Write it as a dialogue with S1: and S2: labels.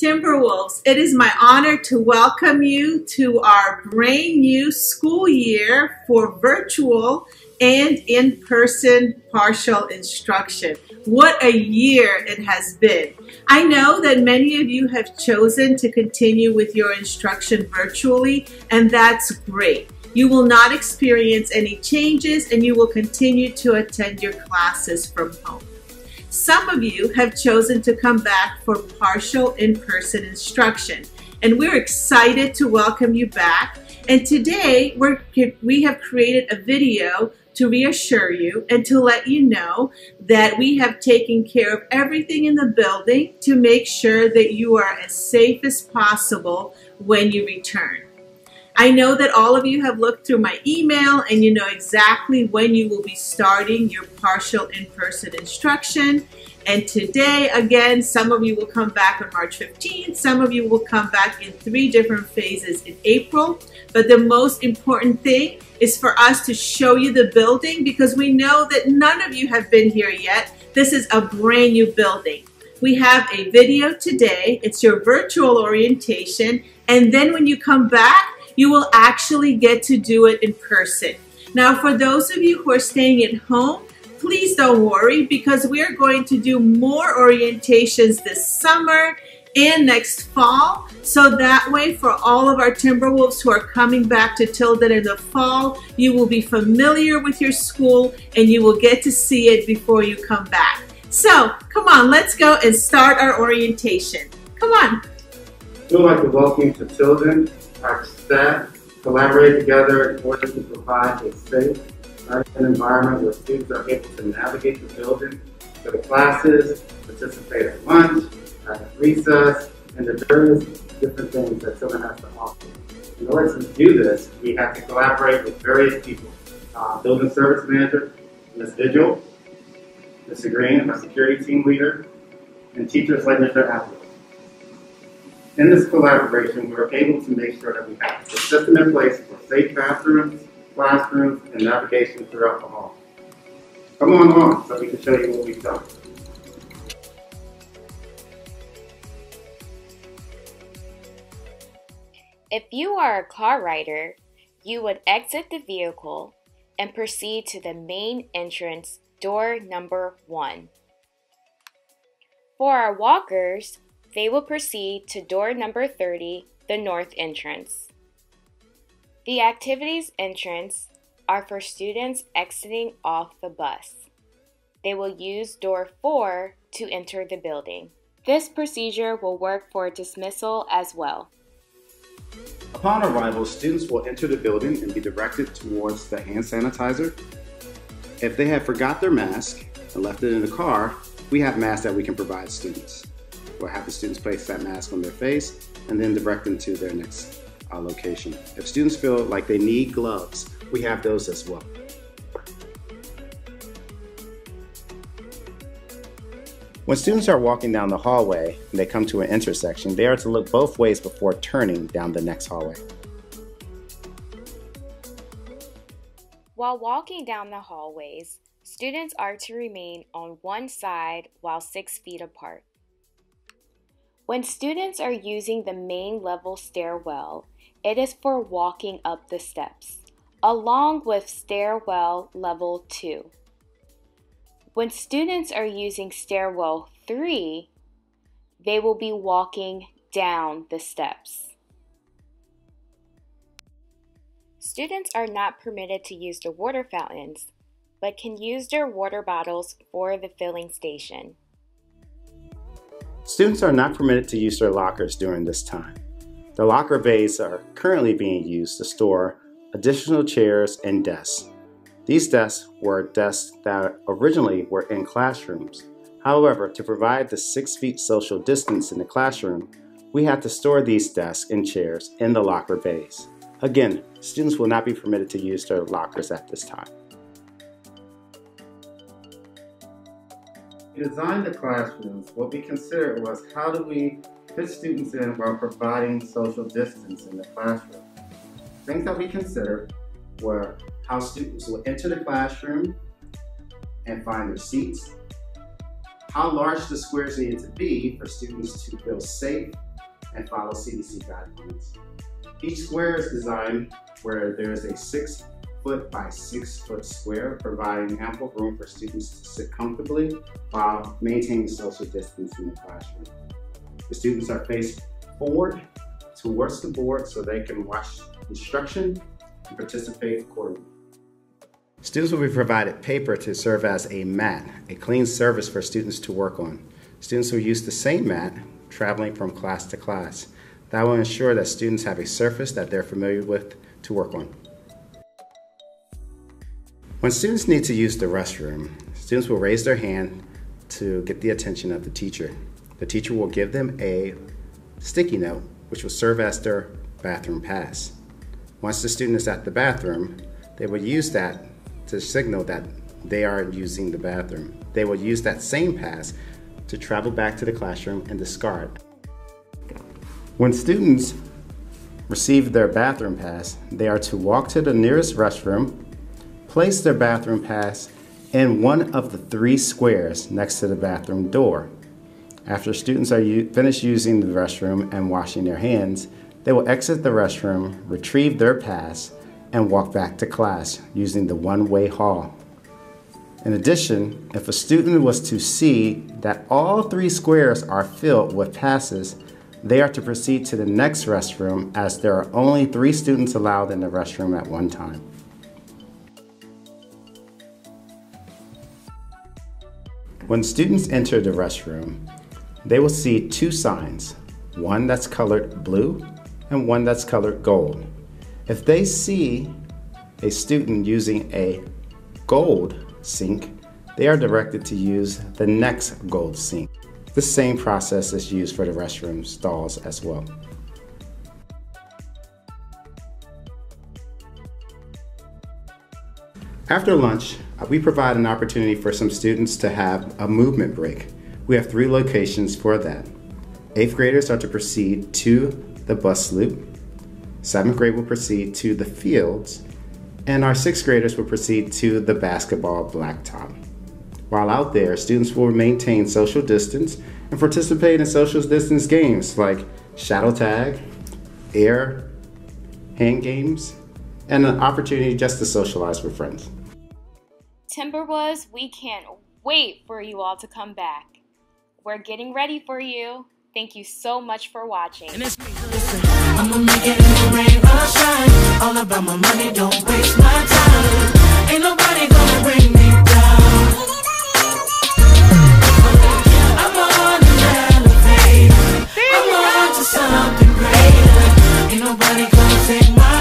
S1: Timberwolves, it is my honor to welcome you to our brand new school year for virtual and in-person partial instruction. What a year it has been. I know that many of you have chosen to continue with your instruction virtually, and that's great. You will not experience any changes and you will continue to attend your classes from home. Some of you have chosen to come back for partial in-person instruction, and we're excited to welcome you back. And today we have created a video to reassure you and to let you know that we have taken care of everything in the building to make sure that you are as safe as possible when you return. I know that all of you have looked through my email and you know exactly when you will be starting your partial in-person instruction. And today, again, some of you will come back on March 15th. Some of you will come back in 3 different phases in April. But the most important thing is for us to show you the building, because we know that none of you have been here yet. This is a brand new building. We have a video today. It's your virtual orientation. And then when you come back, you will actually get to do it in person. Now, for those of you who are staying at home, please don't worry, because we are going to do more orientations this summer and next fall. So that way, for all of our Timberwolves who are coming back to Tilden in the fall, you will be familiar with your school and you will get to see it before you come back. So come on, let's go and start our orientation. Come on.
S2: We would like to welcome you to Tilden. Our staff collaborate together in order to provide a safe environment where students are able to navigate the building, go to classes, participate at lunch, at recess, and the various different things that Tilden has to offer. In order to do this, we have to collaborate with various people. Building service manager, Ms. Vigil, Mr. Green, our security team leader, and teachers like Mr. Apple. In this collaboration, we're able to make sure that we have a system in place for safe bathrooms, classrooms, and navigation throughout the hall. Come on so we can show you what we've done.
S3: If you are a car rider, you would exit the vehicle and proceed to the main entrance, door number 1. For our walkers, they will proceed to door number 30, the north entrance. The activities entrance are for students exiting off the bus. They will use door 4 to enter the building. This procedure will work for dismissal as well.
S4: Upon arrival, students will enter the building and be directed towards the hand sanitizer. If they have forgot their mask and left it in the car, we have masks that we can provide students. We'll have the students place that mask on their face and then direct them to their next location. If students feel like they need gloves, we have those as well. When students are walking down the hallway and they come to an intersection, they are to look both ways before turning down the next hallway.
S3: While walking down the hallways, students are to remain on one side while 6 feet apart. When students are using the main level stairwell, it is for walking up the steps, along with stairwell level 2. When students are using stairwell 3, they will be walking down the steps. Students are not permitted to use the water fountains, but can use their water bottles for the filling station.
S4: Students are not permitted to use their lockers during this time. The locker bays are currently being used to store additional chairs and desks. These desks were desks that originally were in classrooms. However, to provide the 6 feet social distance in the classroom, we had to store these desks and chairs in the locker bays. Again, students will not be permitted to use their lockers at this time.
S2: We designed the classrooms. What we considered was, how do we fit students in while providing social distance in the classroom? Things that we considered were how students will enter the classroom and find their seats, how large the squares needed to be for students to feel safe
S4: and follow CDC guidelines. Each square is designed where there is a 6-foot by 6-foot square, providing ample room for students to sit comfortably while maintaining social distance in the classroom. The students are faced forward towards the board so they can watch instruction and participate accordingly. Students will be provided paper to serve as a mat, a clean surface for students to work on. Students will use the same mat traveling from class to class. That will ensure that students have a surface that they're familiar with to work on. When students need to use the restroom, students will raise their hand to get the attention of the teacher. The teacher will give them a sticky note, which will serve as their bathroom pass. Once the student is at the bathroom, they will use that to signal that they are using the bathroom. They will use that same pass to travel back to the classroom and discard. When students receive their bathroom pass, they are to walk to the nearest restroom, place their bathroom pass in one of the 3 squares next to the bathroom door. After students are finished using the restroom and washing their hands, they will exit the restroom, retrieve their pass, and walk back to class using the one-way hall. In addition, if a student was to see that all 3 squares are filled with passes, they are to proceed to the next restroom, as there are only 3 students allowed in the restroom at one time. When students enter the restroom, they will see 2 signs, one that's colored blue and one that's colored gold. If they see a student using a gold sink, they are directed to use the next gold sink. The same process is used for the restroom stalls as well. After lunch, we provide an opportunity for some students to have a movement break. We have 3 locations for that. 8th graders are to proceed to the bus loop, 7th grade will proceed to the fields, and our 6th graders will proceed to the basketball blacktop. While out there, students will maintain social distance and participate in social distance games like shadow tag, air, hand games, and an opportunity just to socialize with friends.
S3: Timberwoods, we can't wait for you all to come back. We're getting ready for you. Thank you so much for watching.
S5: Listen, I'ma make it in the rain or shine. All about my money, don't waste my time. Ain't nobody gonna bring me down. I'm on an elevator. I'm on to something greater. Ain't nobody gonna take my